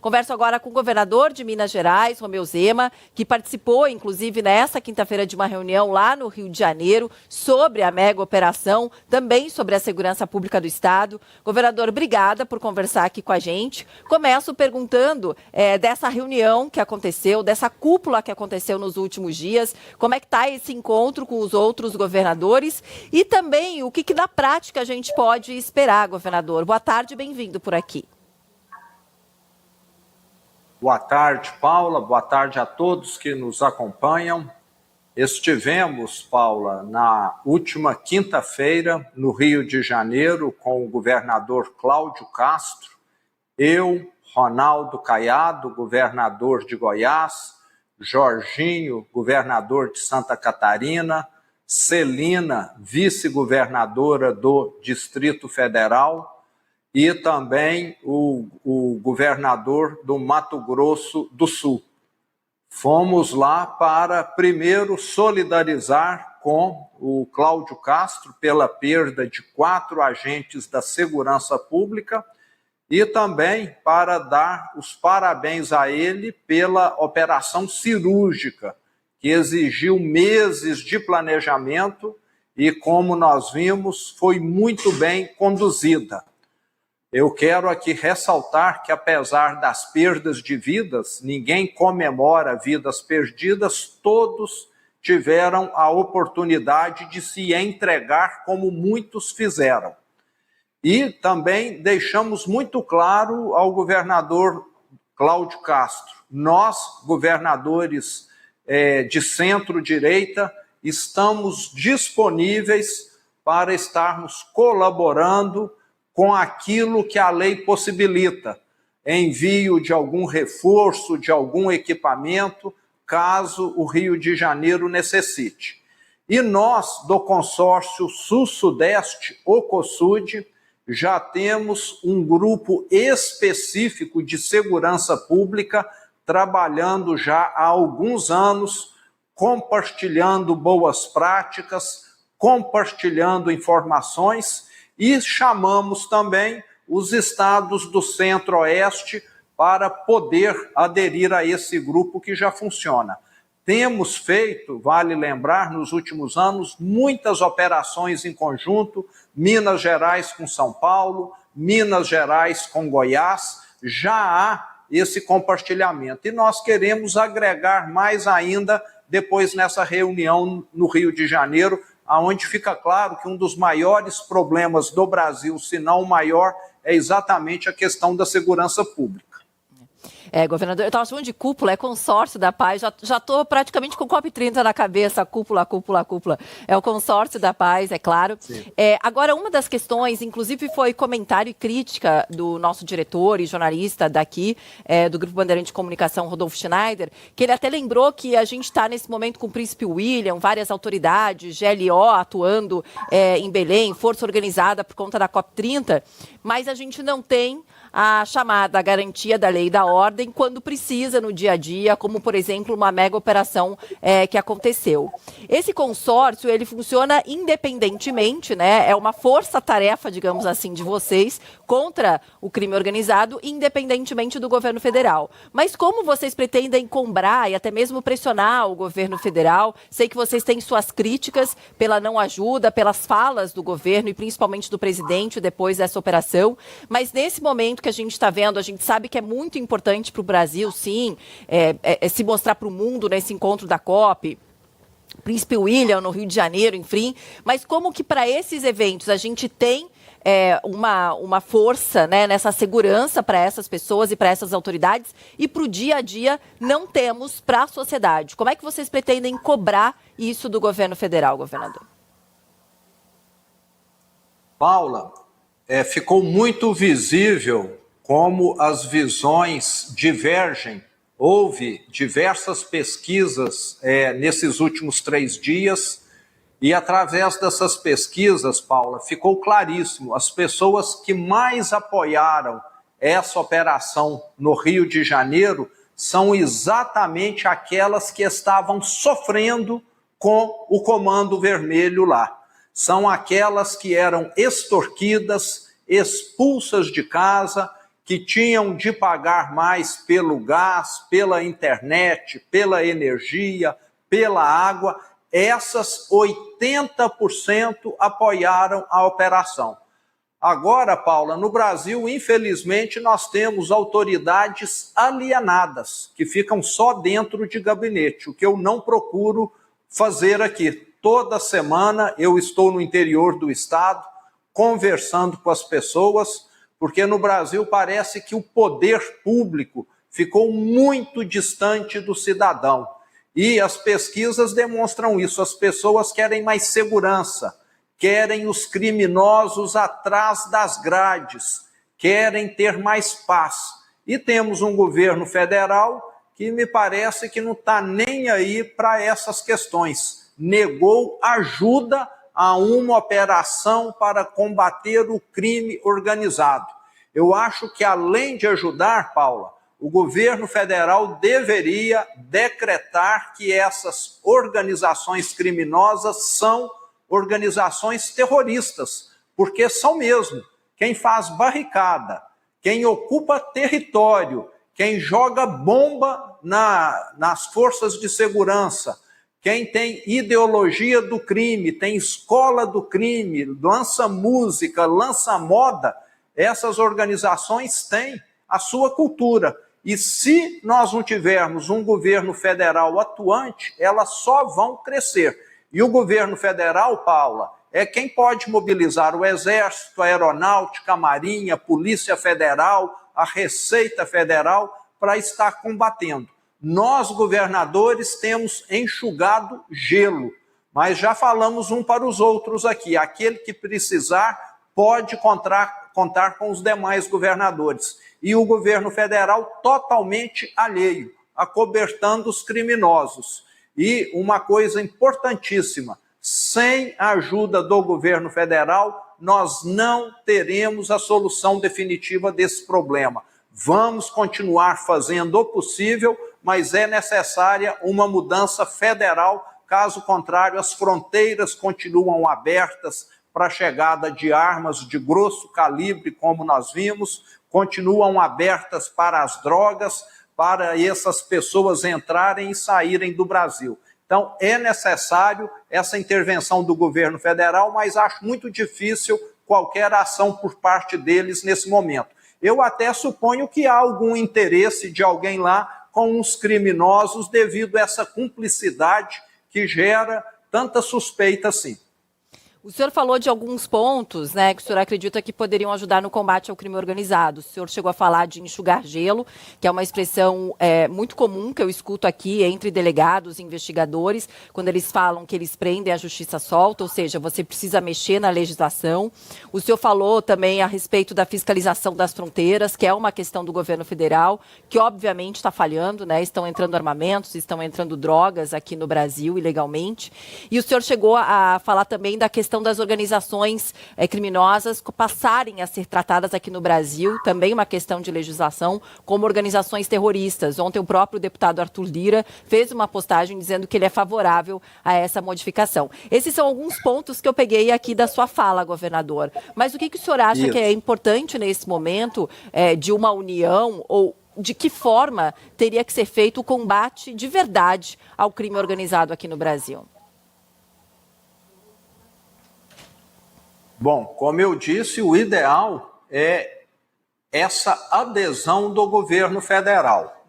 Converso agora com o governador de Minas Gerais, Romeu Zema, que participou, inclusive, nesta quinta-feira de uma reunião lá no Rio de Janeiro sobre a mega operação, também sobre a segurança pública do Estado. Governador, obrigada por conversar aqui com a gente. Começo perguntando dessa reunião que aconteceu, dessa cúpula que aconteceu nos últimos dias, como é que está esse encontro com os outros governadores e também o que na prática a gente pode esperar, governador. Boa tarde, bem-vindo por aqui. Boa tarde, Paula. Boa tarde a todos que nos acompanham. Estivemos, Paula, na última quinta-feira no Rio de Janeiro com o governador Cláudio Castro, eu, Ronaldo Caiado, governador de Goiás, Jorginho, governador de Santa Catarina, Celina, vice-governadora do Distrito Federal, e também o governador do Mato Grosso do Sul. Fomos lá para, primeiro, solidarizar com o Cláudio Castro pela perda de 4 agentes da segurança pública e também para dar os parabéns a ele pela operação cirúrgica, que exigiu meses de planejamento e, como nós vimos, foi muito bem conduzida. Eu quero aqui ressaltar que, apesar das perdas de vidas, ninguém comemora vidas perdidas, todos tiveram a oportunidade de se entregar como muitos fizeram. E também deixamos muito claro ao governador Cláudio Castro, nós, governadores de centro-direita, estamos disponíveis para estarmos colaborando com aquilo que a lei possibilita, envio de algum reforço, de algum equipamento, caso o Rio de Janeiro necessite. E nós, do consórcio Sul-Sudeste, o COSUD, já temos um grupo específico de segurança pública trabalhando já há alguns anos, compartilhando boas práticas, compartilhando informações, e chamamos também os estados do Centro-Oeste para poder aderir a esse grupo que já funciona. Temos feito, vale lembrar, nos últimos anos, muitas operações em conjunto, Minas Gerais com São Paulo, Minas Gerais com Goiás, já há esse compartilhamento. E nós queremos agregar mais ainda depois nessa reunião no Rio de Janeiro, onde fica claro que um dos maiores problemas do Brasil, se não o maior, é exatamente a questão da segurança pública. Governador, eu estava chamando de cúpula, é consórcio da paz, já estou praticamente com o COP30 na cabeça, cúpula. É o consórcio da paz, é claro. Agora, uma das questões, inclusive foi comentário e crítica do nosso diretor e jornalista daqui, do Grupo Bandeirante de Comunicação, Rodolfo Schneider, que ele até lembrou que a gente está nesse momento com o Príncipe William, várias autoridades, GLO atuando em Belém, força organizada por conta da COP30, mas a gente não tem a chamada garantia da lei e da ordem quando precisa no dia a dia, como, por exemplo, uma mega operação que aconteceu. Esse consórcio, ele funciona independentemente, né? É uma força-tarefa, digamos assim, de vocês contra o crime organizado, independentemente do governo federal. Mas como vocês pretendem cobrar e até mesmo pressionar o governo federal? Sei que vocês têm suas críticas pela não ajuda, pelas falas do governo e principalmente do presidente depois dessa operação, mas nesse momento que a gente está vendo, a gente sabe que é muito importante para o Brasil, sim, se mostrar para o mundo nesse encontro da COP, Príncipe William no Rio de Janeiro, enfim, mas como que para esses eventos a gente tem uma força, né, nessa segurança para essas pessoas e para essas autoridades e para o dia a dia não temos para a sociedade? Como é que vocês pretendem cobrar isso do governo federal, governador? Paula, ficou muito visível como as visões divergem. Houve diversas pesquisas nesses últimos 3 dias e, através dessas pesquisas, Paula, ficou claríssimo, as pessoas que mais apoiaram essa operação no Rio de Janeiro são exatamente aquelas que estavam sofrendo com o Comando Vermelho lá. São aquelas que eram extorquidas, expulsas de casa, que tinham de pagar mais pelo gás, pela internet, pela energia, pela água, essas 80% apoiaram a operação. Agora, Paula, no Brasil, infelizmente, nós temos autoridades alienadas, que ficam só dentro de gabinete, o que eu não procuro fazer aqui. Toda semana eu estou no interior do estado, conversando com as pessoas, porque no Brasil parece que o poder público ficou muito distante do cidadão. E as pesquisas demonstram isso, as pessoas querem mais segurança, querem os criminosos atrás das grades, querem ter mais paz. E temos um governo federal que me parece que não está nem aí para essas questões. Negou ajuda a uma operação para combater o crime organizado. Eu acho que, além de ajudar, Paula, o governo federal deveria decretar que essas organizações criminosas são organizações terroristas, porque são mesmo. Quem faz barricada, quem ocupa território, quem joga bomba nas forças de segurança, quem tem ideologia do crime, tem escola do crime, lança música, lança moda, essas organizações têm a sua cultura. E se nós não tivermos um governo federal atuante, elas só vão crescer. E o governo federal, Paula, é quem pode mobilizar o Exército, a Aeronáutica, a Marinha, a Polícia Federal, a Receita Federal, para estar combatendo. Nós, governadores, temos enxugado gelo, mas já falamos um para os outros aqui. Aquele que precisar pode contar com os demais governadores. E o governo federal totalmente alheio, acobertando os criminosos. E uma coisa importantíssima, sem a ajuda do governo federal, nós não teremos a solução definitiva desse problema. Vamos continuar fazendo o possível, mas é necessária uma mudança federal, caso contrário, as fronteiras continuam abertas para a chegada de armas de grosso calibre, como nós vimos, continuam abertas para as drogas, para essas pessoas entrarem e saírem do Brasil. Então, é necessário essa intervenção do governo federal, mas acho muito difícil qualquer ação por parte deles nesse momento. Eu até suponho que há algum interesse de alguém lá com os criminosos devido a essa cumplicidade que gera tanta suspeita assim. O senhor falou de alguns pontos, né, que o senhor acredita que poderiam ajudar no combate ao crime organizado. O senhor chegou a falar de enxugar gelo, que é uma expressão muito comum que eu escuto aqui entre delegados e investigadores, quando eles falam que eles prendem, a justiça solta, ou seja, você precisa mexer na legislação. O senhor falou também a respeito da fiscalização das fronteiras, que é uma questão do governo federal, que obviamente está falhando, né? Estão entrando armamentos, estão entrando drogas aqui no Brasil ilegalmente. E o senhor chegou a falar também da questão das organizações criminosas passarem a ser tratadas aqui no Brasil, também uma questão de legislação, como organizações terroristas. Ontem o próprio deputado Arthur Lira fez uma postagem dizendo que ele é favorável a essa modificação. Esses são alguns pontos que eu peguei aqui da sua fala, governador. Mas o que o senhor acha que é importante nesse momento de uma união, ou de que forma teria que ser feito o combate de verdade ao crime organizado aqui no Brasil? Bom, como eu disse, o ideal é essa adesão do governo federal.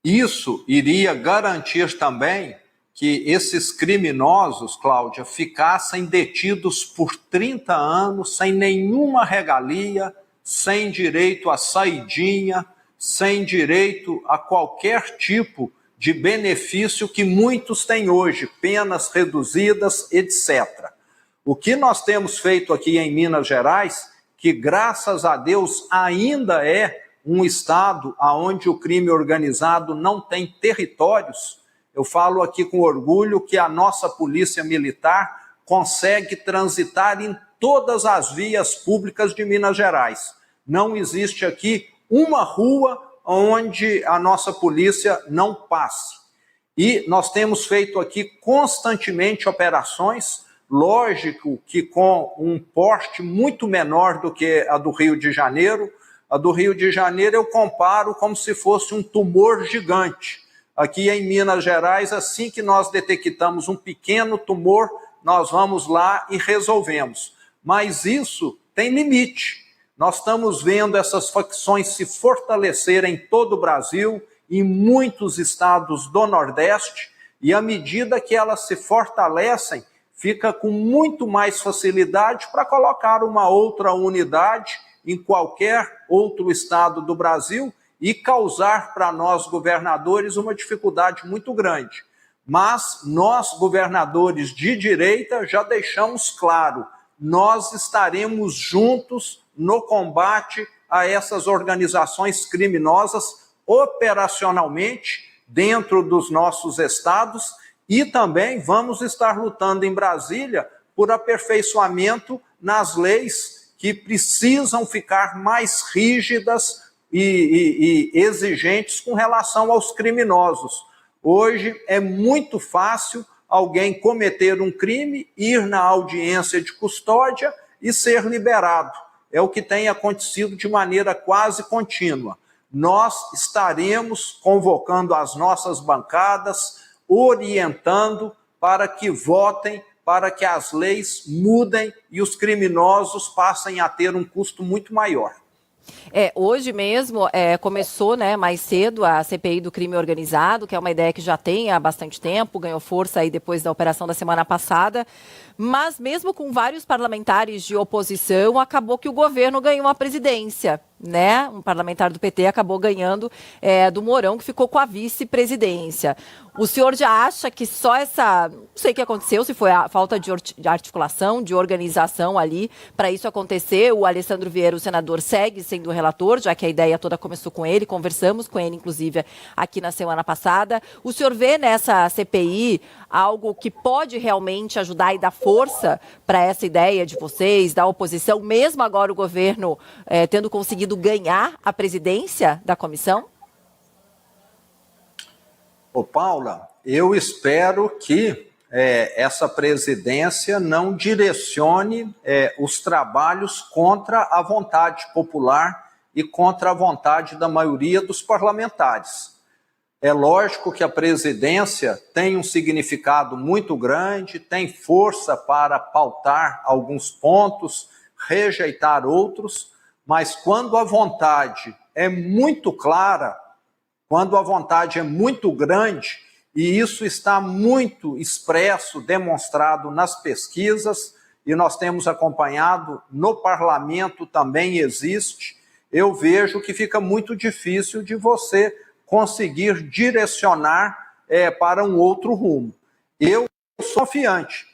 Isso iria garantir também que esses criminosos, Cláudia, ficassem detidos por 30 anos, sem nenhuma regalia, sem direito à saidinha, sem direito a qualquer tipo de benefício que muitos têm hoje, penas reduzidas, etc. O que nós temos feito aqui em Minas Gerais, que graças a Deus ainda é um estado onde o crime organizado não tem territórios, eu falo aqui com orgulho que a nossa polícia militar consegue transitar em todas as vias públicas de Minas Gerais. Não existe aqui uma rua onde a nossa polícia não passe. E nós temos feito aqui constantemente operações. Lógico que com um porte muito menor do que a do Rio de Janeiro, A do Rio de Janeiro eu comparo como se fosse um tumor gigante. Aqui em Minas Gerais, assim que nós detectamos um pequeno tumor, nós vamos lá e resolvemos. Mas isso tem limite. Nós estamos vendo essas facções se fortalecerem em todo o Brasil, em muitos estados do Nordeste, e à medida que elas se fortalecem, fica com muito mais facilidade para colocar uma outra unidade em qualquer outro estado do Brasil e causar para nós, governadores, uma dificuldade muito grande. Mas nós, governadores de direita, já deixamos claro, nós estaremos juntos no combate a essas organizações criminosas operacionalmente dentro dos nossos estados e também vamos estar lutando em Brasília por aperfeiçoamento nas leis que precisam ficar mais rígidas e exigentes com relação aos criminosos. Hoje é muito fácil alguém cometer um crime, ir na audiência de custódia e ser liberado. É o que tem acontecido de maneira quase contínua. Nós estaremos convocando as nossas bancadas, orientando para que votem, para que as leis mudem e os criminosos passem a ter um custo muito maior. Hoje mesmo começou mais cedo a CPI do crime organizado, que é uma ideia que já tem há bastante tempo, ganhou força aí depois da operação da semana passada, mas mesmo com vários parlamentares de oposição, acabou que o governo ganhou a presidência, né? Um parlamentar do PT acabou ganhando do Mourão, que ficou com a vice-presidência. O senhor já acha que só essa... Não sei o que aconteceu, se foi a falta de articulação, de organização ali, para isso acontecer. O Alessandro Vieira, o senador, segue sendo o relator, já que a ideia toda começou com ele, conversamos com ele, inclusive, aqui na semana passada. O senhor vê nessa CPI algo que pode realmente ajudar e dar força para essa ideia de vocês, da oposição, mesmo agora o governo tendo conseguido ganhar a presidência da comissão? Ô Paula, eu espero que essa presidência não direcione os trabalhos contra a vontade popular e contra a vontade da maioria dos parlamentares. É lógico que a presidência tem um significado muito grande, tem força para pautar alguns pontos, rejeitar outros, mas quando a vontade é muito clara, quando a vontade é muito grande, e isso está muito expresso, demonstrado nas pesquisas, e nós temos acompanhado no parlamento também existe, eu vejo que fica muito difícil de você conseguir direcionar para um outro rumo. Eu sou confiante.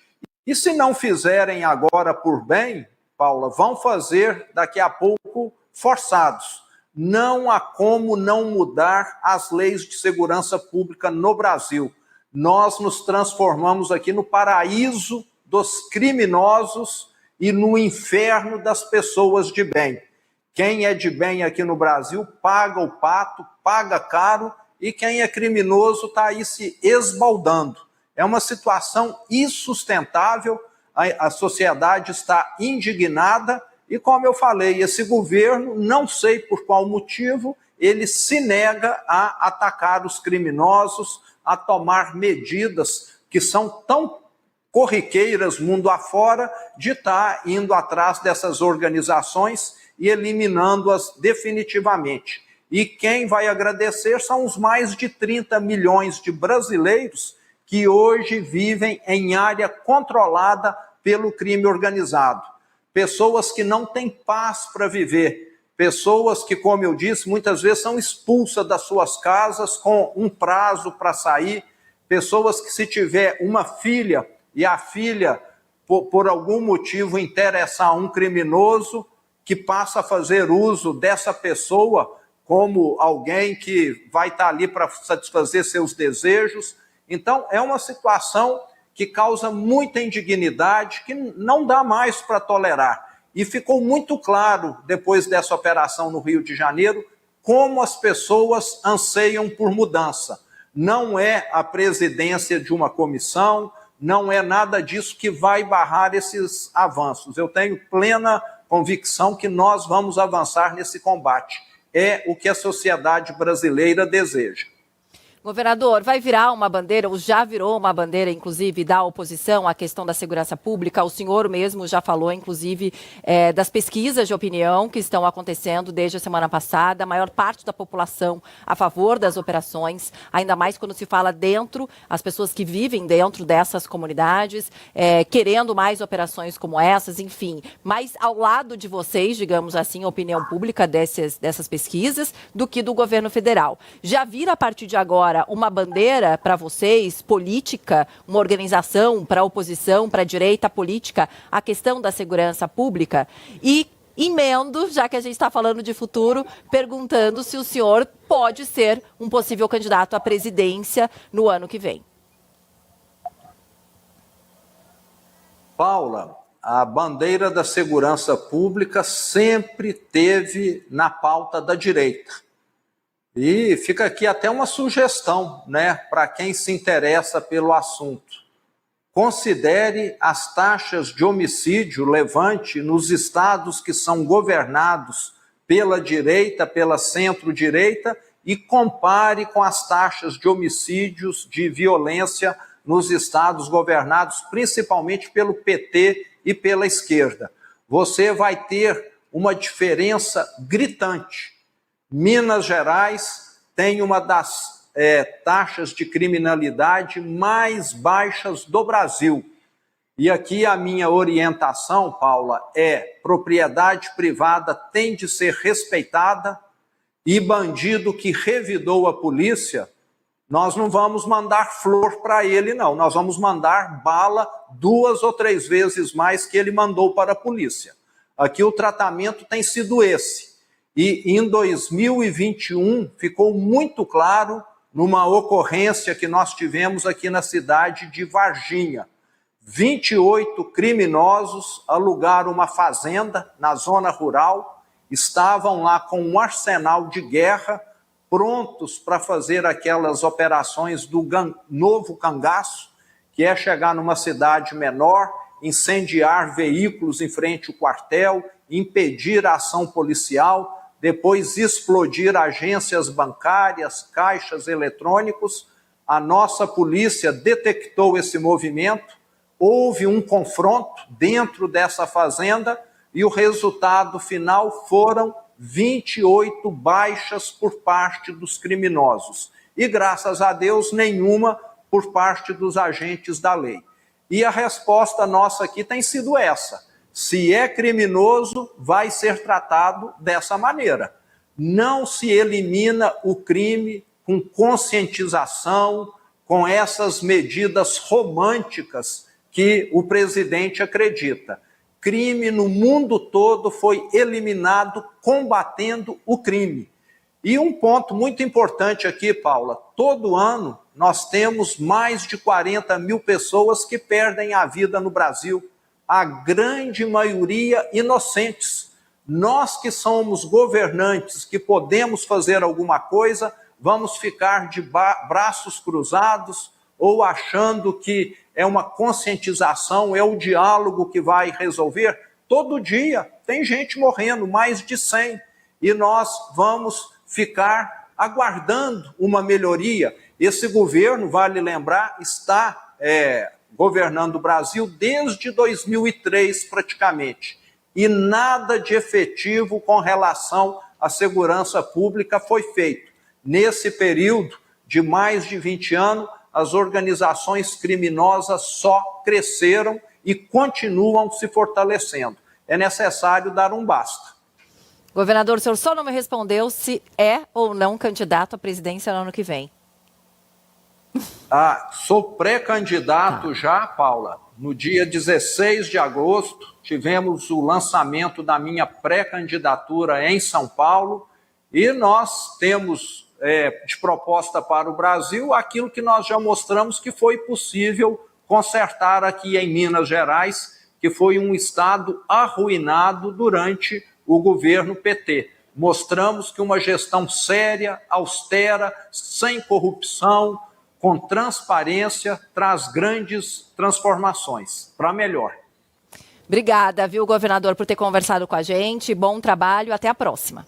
E se não fizerem agora por bem, Paula, vão fazer daqui a pouco forçados. Não há como não mudar as leis de segurança pública no Brasil. Nós nos transformamos aqui no paraíso dos criminosos e no inferno das pessoas de bem. Quem é de bem aqui no Brasil paga o pato, paga caro, e quem é criminoso está aí se esbaldando. É uma situação insustentável, a sociedade está indignada, e como eu falei, esse governo, não sei por qual motivo, ele se nega a atacar os criminosos, a tomar medidas que são tão corriqueiras mundo afora, de estar indo atrás dessas organizações e eliminando-as definitivamente. E quem vai agradecer são os mais de 30 milhões de brasileiros que hoje vivem em área controlada pelo crime organizado. Pessoas que não têm paz para viver, pessoas que, como eu disse, muitas vezes são expulsas das suas casas com um prazo para sair, pessoas que, se tiver uma filha e a filha, por algum motivo, interessa a um criminoso, que passa a fazer uso dessa pessoa como alguém que vai estar ali para satisfazer seus desejos. Então, é uma situação que causa muita indignidade, que não dá mais para tolerar. E ficou muito claro, depois dessa operação no Rio de Janeiro, como as pessoas anseiam por mudança. Não é a presidência de uma comissão, não é nada disso que vai barrar esses avanços. Eu tenho plena convicção que nós vamos avançar nesse combate. É o que a sociedade brasileira deseja. Governador, vai virar uma bandeira, ou já virou uma bandeira, inclusive, da oposição à questão da segurança pública? O senhor mesmo já falou, inclusive, das pesquisas de opinião que estão acontecendo desde a semana passada. A maior parte da população a favor das operações, ainda mais quando se fala dentro, as pessoas que vivem dentro dessas comunidades, querendo mais operações como essas, enfim. Mas ao lado de vocês, digamos assim, a opinião pública dessas pesquisas, do que do governo federal. Já vira, a partir de agora, uma bandeira para vocês, política, uma organização para a oposição, para a direita política, a questão da segurança pública? E emendo, já que a gente está falando de futuro, perguntando se o senhor pode ser um possível candidato à presidência no ano que vem. Paula, a bandeira da segurança pública sempre teve na pauta da direita. E fica aqui até uma sugestão, né, para quem se interessa pelo assunto. Considere as taxas de homicídio levante nos estados que são governados pela direita, pela centro-direita, e compare com as taxas de homicídios, de violência nos estados governados principalmente pelo PT e pela esquerda. Você vai ter uma diferença gritante. Minas Gerais tem uma das taxas de criminalidade mais baixas do Brasil. E aqui a minha orientação, Paula, propriedade privada tem de ser respeitada e bandido que revidou a polícia, nós não vamos mandar flor para ele, não. Nós vamos mandar bala 2 ou 3 vezes mais que ele mandou para a polícia. Aqui o tratamento tem sido esse. E em 2021 ficou muito claro numa ocorrência que nós tivemos aqui na cidade de Varginha. 28 criminosos alugaram uma fazenda na zona rural, estavam lá com um arsenal de guerra, prontos para fazer aquelas operações do novo cangaço, que é chegar numa cidade menor, incendiar veículos em frente ao quartel, impedir a ação policial, depois explodir agências bancárias, caixas eletrônicos. A nossa polícia detectou esse movimento, houve um confronto dentro dessa fazenda e o resultado final foram 28 baixas por parte dos criminosos. E, graças a Deus, nenhuma por parte dos agentes da lei. E a resposta nossa aqui tem sido essa. Se é criminoso, vai ser tratado dessa maneira. Não se elimina o crime com conscientização, com essas medidas românticas que o presidente acredita. Crime no mundo todo foi eliminado combatendo o crime. E um ponto muito importante aqui, Paula, todo ano nós temos mais de 40 mil pessoas que perdem a vida no Brasil. A grande maioria inocentes. Nós que somos governantes, que podemos fazer alguma coisa, vamos ficar de braços cruzados ou achando que é uma conscientização, é o diálogo que vai resolver? Todo dia tem gente morrendo, mais de 100, e nós vamos ficar aguardando uma melhoria. Esse governo, vale lembrar, está governando o Brasil desde 2003 praticamente, e nada de efetivo com relação à segurança pública foi feito. Nesse período de mais de 20 anos, as organizações criminosas só cresceram e continuam se fortalecendo. É necessário dar um basta. Governador, o senhor só não me respondeu se é ou não candidato à presidência no ano que vem. Sou pré-candidato já, Paula. No dia 16 de agosto, tivemos o lançamento da minha pré-candidatura em São Paulo e nós temos de proposta para o Brasil aquilo que nós já mostramos que foi possível consertar aqui em Minas Gerais, que foi um estado arruinado durante o governo PT. Mostramos que uma gestão séria, austera, sem corrupção, com transparência, traz grandes transformações para melhor. Obrigada, viu, governador, por ter conversado com a gente. Bom trabalho, até a próxima.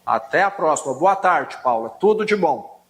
Até a próxima. Boa tarde, Paula. Tudo de bom.